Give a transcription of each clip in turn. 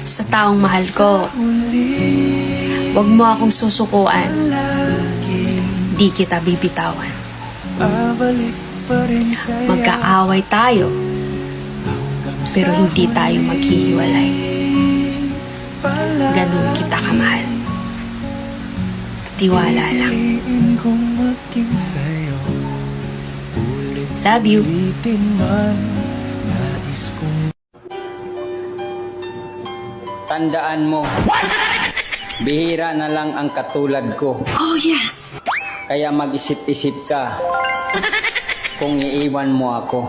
sa taong mahal ko. Huwag mo akong susukuan. Di kita bibitawan. Magkaaway tayo, pero hindi tayo maghihiwalay. Ganun kita kamahal. Tiwala lang. Love you. Tandaan mo, bihira na lang ang katulad ko. Oh, yes! Kaya mag-isip-isip ka kung iiwan mo ako.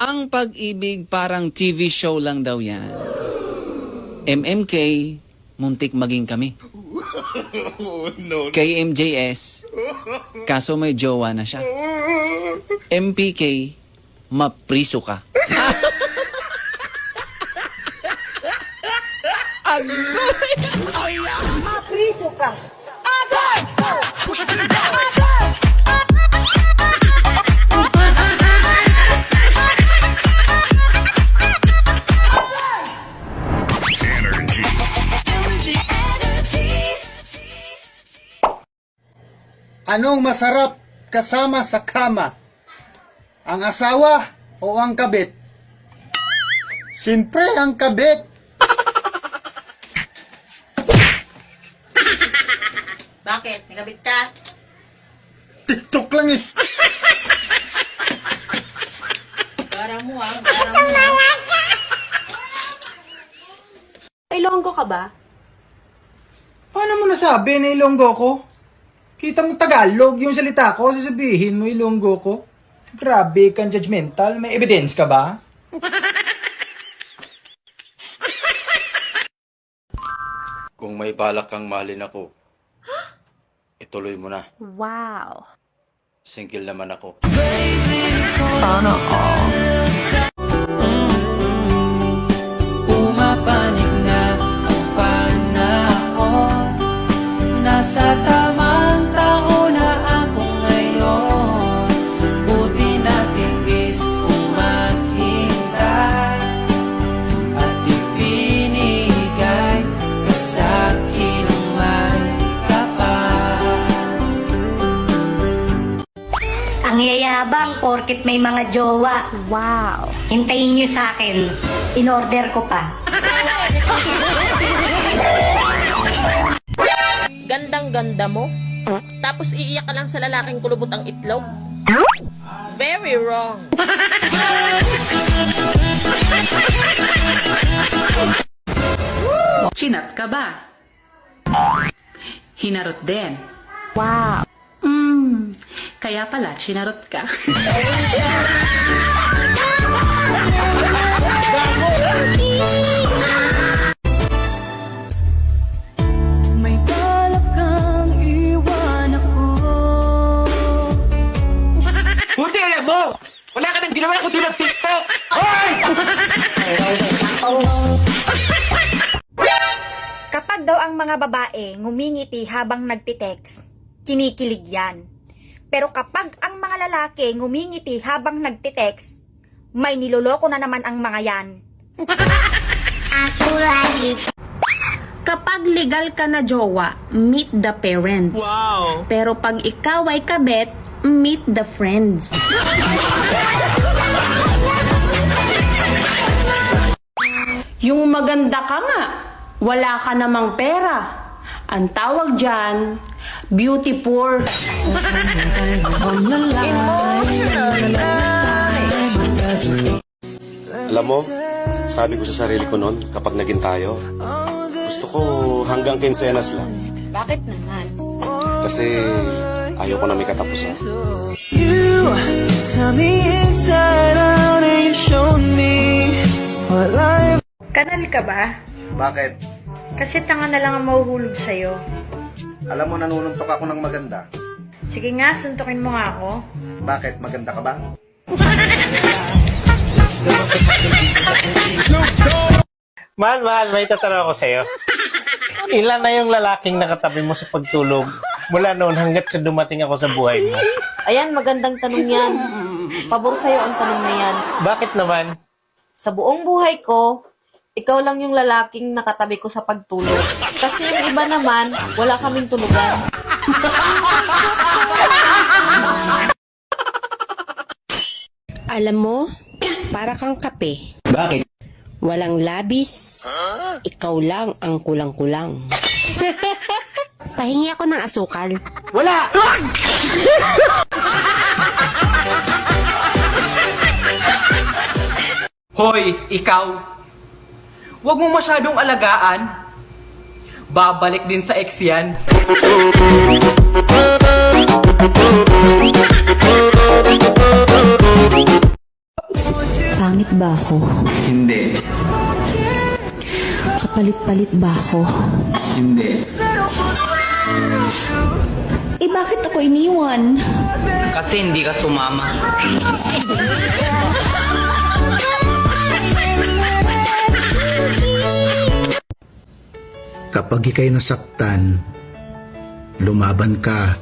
Ang pag-ibig parang TV show lang daw yan. MMK, muntik maging kami. Kay MJS, kaso may jowa na siya. MPK, mapriso ka. Mapriso ka. Anong masarap kasama sa kama? Ang asawa o ang kabit? Siyempre ang kabit. Bakit? Nagabit ka? TikTok lang eh. Gara mo ah. Gara mo. Ilonggo ka ba? Paano mo nasabi na Ilonggo ko? Kita mo Tagalog yung salita ko, sasabihin mo Ilonggo ko. Grabe kang judgmental. May evidence ka ba? Kung may balak kang mahalin ako, ituloy mo na. Wow. Single naman ako. Pumapanig na ang panahon. Nasa tamang taon na ako ngayon. Buti natin is maghintay at ibinigay ka sa'kin ng may kapal. Ang yayabang porkit may mga jowa. Wow. Hintayin nyo sa akin. In-order ko pa. Gandang-ganda mo. Tapos iiyak ka lang sa lalaking kulubot ang itlog. Very wrong. Chinat ka ba? Hinarot din. Wow. Kaya pala, chinarot ka. May balak kang iwan ako. Buti alam mo! Wala ka nang ginawa kundi mag-TikTok! Hoy! Kapag daw ang mga babae ngumingiti habang nagtitext, kinikilig yan. Pero kapag ang mga lalaki ngumingiti habang nagtitext, may niloloko na naman ang mga yan. Kapag legal ka na jowa, meet the parents. Wow! Pero pag ikaw ay kabet, meet the friends. Yung maganda ka nga, wala ka namang pera. Ang tawag dyan, beauty poor. Alam mo, sabi ko sa sarili ko noon, kapag naging tayo, gusto ko hanggang kinsenas lang. Bakit naman? Kasi ayoko na may katapusan. Kanal ka ba? Bakit? Kasi tanga na lang ang mahuhulog sa'yo. Alam mo nanununtok ako ng maganda. Sige nga, suntukin mo nga ako. Bakit? Maganda ka ba? Mahal, may tatanong ako sa'yo. Ilan na yung lalaking nakatabi mo sa pagtulog mula noon hanggat sa dumating ako sa buhay mo? Ayan, magandang tanong yan. Pabor sa'yo ang tanong na yan. Bakit naman? Sa buong buhay ko, ikaw lang yung lalaking nakatabi ko sa pagtulog. Kasi yung iba naman, wala kaming tulugan. Alam mo, para kang kape. Bakit? Walang labis, ikaw lang ang kulang-kulang. Pahingi ako ng asukal. Wala! Hoy, ikaw! Huwag mo masyadong alagaan. Babalik din sa ex yan. Pangit ba ako? Hindi. Kapalit-palit ba ako? Hindi. Eh bakit ako iniwan? Kasi hindi ka sumama. Kapag ika'y nasaktan, lumaban ka.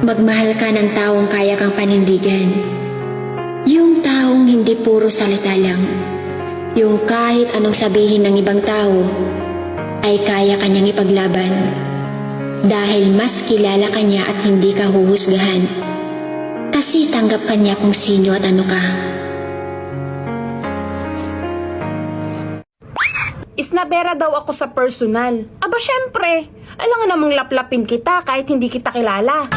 Magmahal ka ng taong kaya kang panindigan. Yung taong hindi puro salita lang. Yung kahit anong sabihin ng ibang tao, ay kaya kanyang ipaglaban. Dahil mas kilala ka niya at hindi ka huhusgahan. Kasi tanggap ka niya kung sino at ano ka. Isnabera daw ako sa personal. Aba syempre, alam nga namang laplapin kita kahit hindi kita kilala.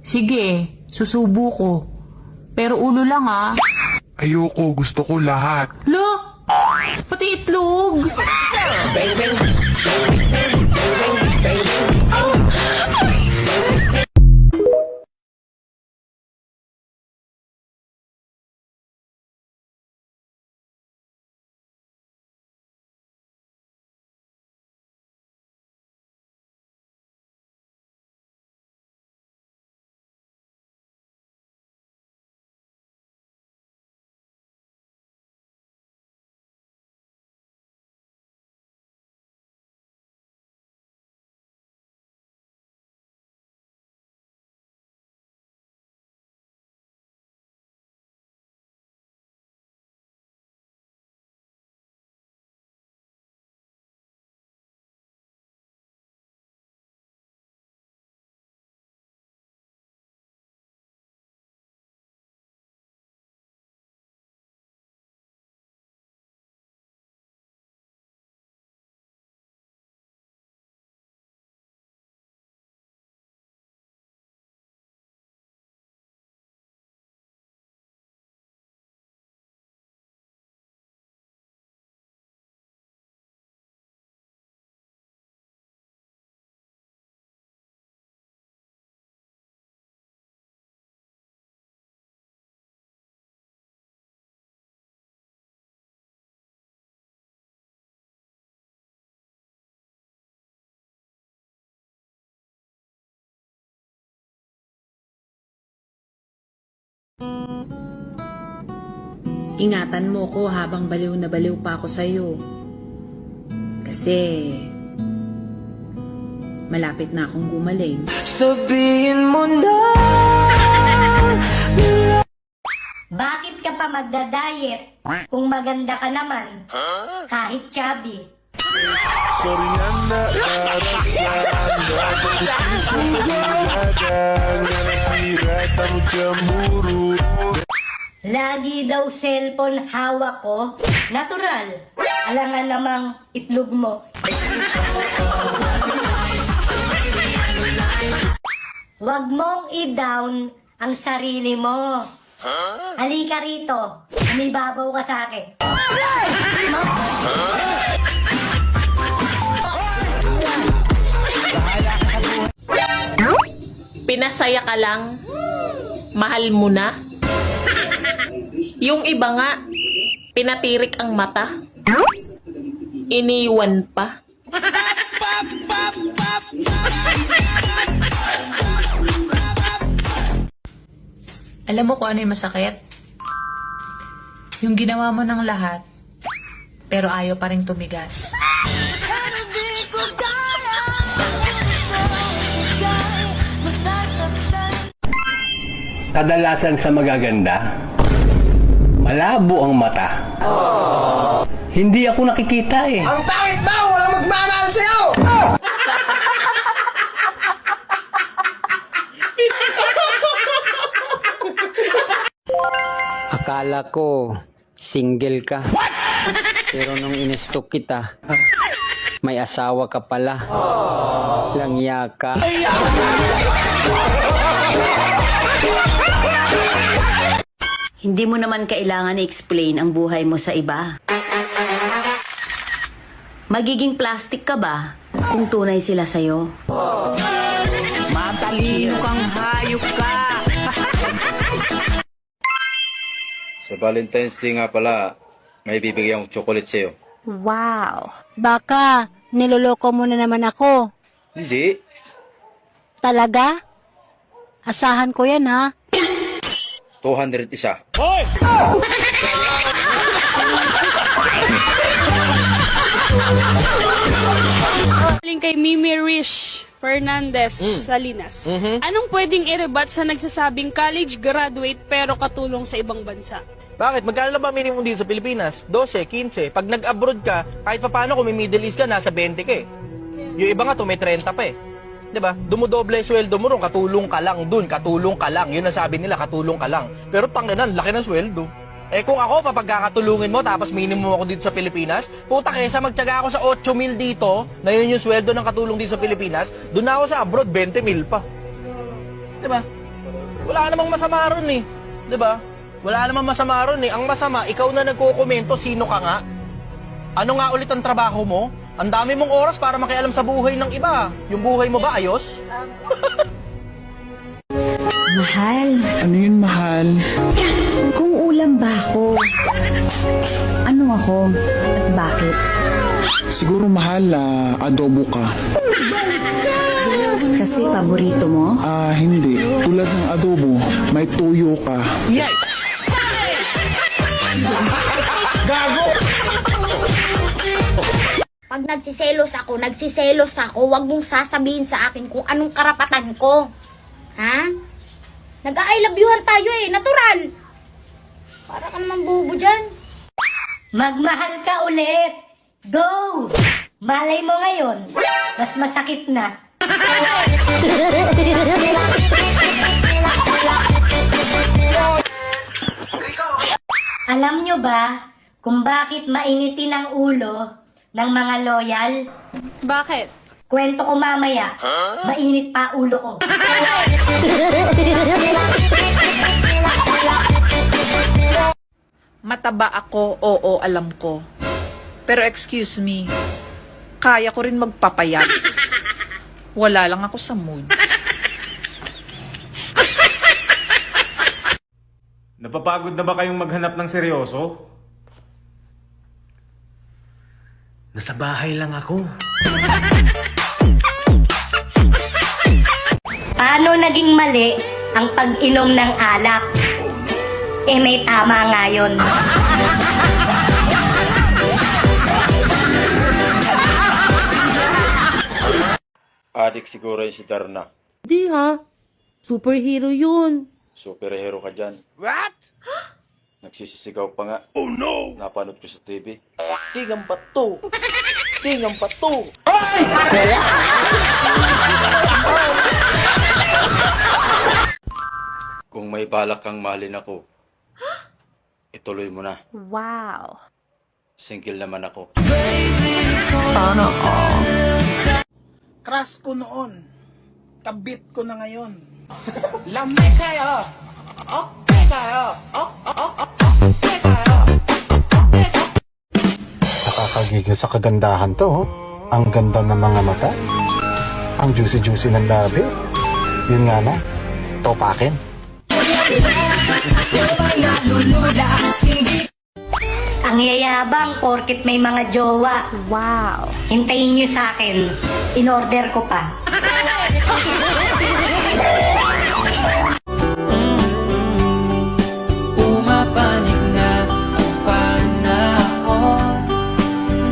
Sige, susubo ko. Pero ulo lang ah. Ayoko, gusto ko lahat. Lo, pati itlog. Ingatan mo ko habang baliw na baliw pa ako sa'yo. Kasi malapit na akong gumaling. Sabihin mo na. Bakit ka pa magda-diet kung maganda ka naman? Kahit chubby. Sorry na Lagi daw cellphone hawak ko. Natural. Alangan namang itlog mo. Huwag mong i-down ang sarili mo. Halika rito. Umibabaw ka sa akin. Pinasaya ka lang. Mahal mo na. Yung iba nga, pinatirik ang mata. Iniwan pa. Alam mo kung ano yung masakit? Yung ginawa mo ng lahat, pero ayaw pa rin tumigas. Kadalasan sa magaganda, malabo ang mata. Hindi ako nakikita eh. Ang pangit ba? Walang magmamahal sa'yo! Akala ko single ka. Pero nung inestok kita, may asawa ka pala. Langya ka. Hindi mo naman kailangan i-explain ang buhay mo sa iba. Magiging plastic ka ba kung tunay sila sa'yo? Matalino kang hayop ka! Sa Valentine's Day nga pala, may bibigyan akong chocolate sa'yo. Wow! Baka niloloko mo na naman ako. Hindi. Talaga? Asahan ko yan ha. 200 isa. Galing kay Mimi Rish Fernandez Salinas. Anong pwedeng i-rebut sa nagsasabing college graduate pero katulong sa ibang bansa? Bakit? Magkano lang ba minimum dito sa Pilipinas? 12, 15. Pag nag-abroad ka, kahit pa paano kung may Middle East ka, nasa 20 ka eh. Yung iba nga to, may 30 pa eh. Diba? Dumudoble sweldo mo ron, katulong ka lang dun, katulong ka lang. Yun ang sabi nila, katulong ka lang. Pero tanginan, laki ng sweldo. Eh kung ako, papagkakatulungin mo, tapos minimum ako dito sa Pilipinas, puta kesa magtyaga ako sa 8,000 dito, na yun yung sweldo ng katulong dito sa Pilipinas, dun na ako sa abroad, 20,000 pa. Diba? Wala namang masama ron eh. Diba? Wala namang masama ron eh. Ang masama, ikaw na nagkukomento, sino ka nga? Ano nga ulit ang trabaho mo? Ang dami mong oras para makialam sa buhay ng iba. Yung buhay mo ba ayos? Mahal, Ano yun, mahal? kung ulam ba ako? Ano ako? At bakit? Siguro mahal, adobo ka. Kasi paborito mo? Hindi. Tulad ng adobo, may tuyo ka. Gago! Pag nagsiselos ako, wag mong sasabihin sa akin kung anong karapatan ko. Ha? Nag-I love youhan tayo eh, natural. Para ka naman bubo dyan. Magmahal ka ulit! Go! Malay mo ngayon, mas masakit na. Alam nyo ba kung bakit mainitin ang ulo ng mga loyal? Bakit? Kwento ko mamaya. Mainit pa ulo ko. Mataba ako, oo, alam ko. Pero excuse me, kaya ko rin magpapayat. Wala lang ako sa mood. Napapagod na ba kayong maghanap ng seryoso? Nasa bahay lang ako. Paano naging mali ang pag-inom ng alak? Eh may tama nga yun. Adik siguro yun si Darna. Di ha. Superhero yun. Superhero ka dyan. What? Nagsisisigaw pa nga. Oh no! Napanood ko sa TV. Tingang bato. Tingang bato. Kung may balak kang mahalin ako, ituloy mo na. Wow! Single naman ako. Sana all. Crush ko noon. Kabit ko na ngayon. Lamay kayo. Okay kayo. Okay kayo. Nakakagigil sa kagandahan to, oh. Ang ganda ng mga mata. Ang juicy-juicy ng labi. Yun nga na, topakin. Ang Ang yayabang porkit may mga jowa. Wow. Hintayin nyo sa akin. In-order ko pa. Pumapanig na ang panahon.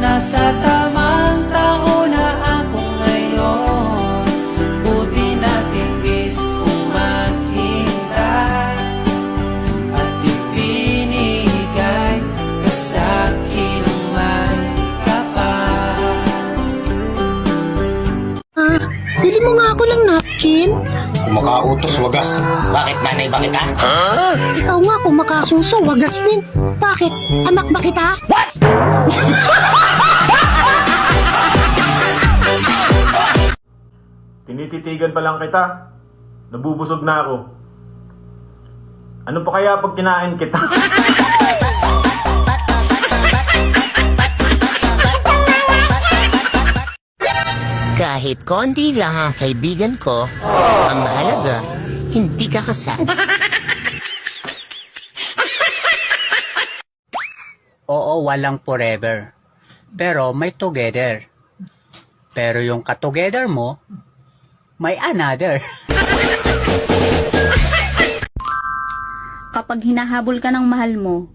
Nasa tamang taon na ako ngayon. Buti natin is umaghintay at ibinigay ka sa'kin ng may kapal. Bili mo nga ako ng napkin. Kumakautos, wagas. Bakit nanay ba kita? Ikaw nga kung makasuso, wagas din. Bakit? Anak ba kita? What? Tinititigan pa lang kita. Nabubusog na ako. Ano pa kaya pag kinain kita? Kahit konti lang ang kaibigan ko, ang mahalaga, hindi ka kasal. Oo, walang forever. Pero may together. Pero yung ka-together mo, may another. Kapag hinahabol ka ng mahal mo,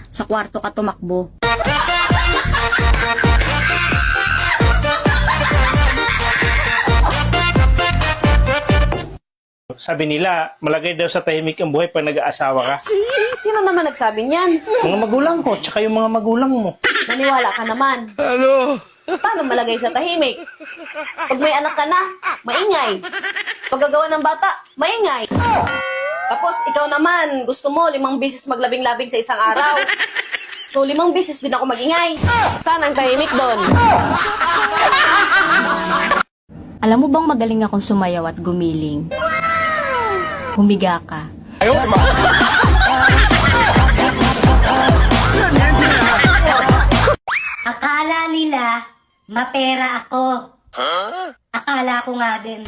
sa kwarto ka tumakbo. Sabi nila, malagay daw sa tahimik ang buhay pag nag-aasawa ka. Sino naman nagsabi niyan? Mga magulang ko, tsaka yung mga magulang mo. Naniwala ka naman. Ano? Paano malagay sa tahimik? Pag may anak ka na, maingay. Pag gagawa ng bata, maingay. Tapos ikaw naman, gusto mo 5 beses maglabing-labing sa isang araw. So 5 beses din ako magingay. Saan ang tahimik doon? Alam mo bang magaling akong sumayaw at gumiling? Humiga ka. Akala nila, mapera ako. Akala ko nga din.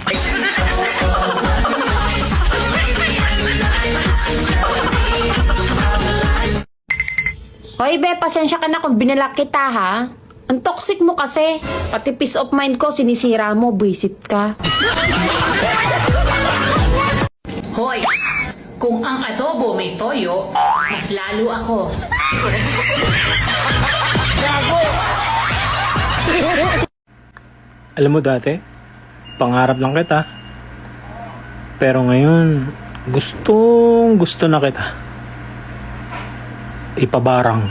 Hoy, Be, pasensya ka na kung binalak kita, ha? Ang toxic mo kasi. Pati peace of mind ko, sinisira mo, buisit ka. Hoy, kung ang adobo may toyo, mas lalo ako. Alam mo dati, pangarap lang kita. Pero ngayon, gustong gusto na kita. Ipabarang.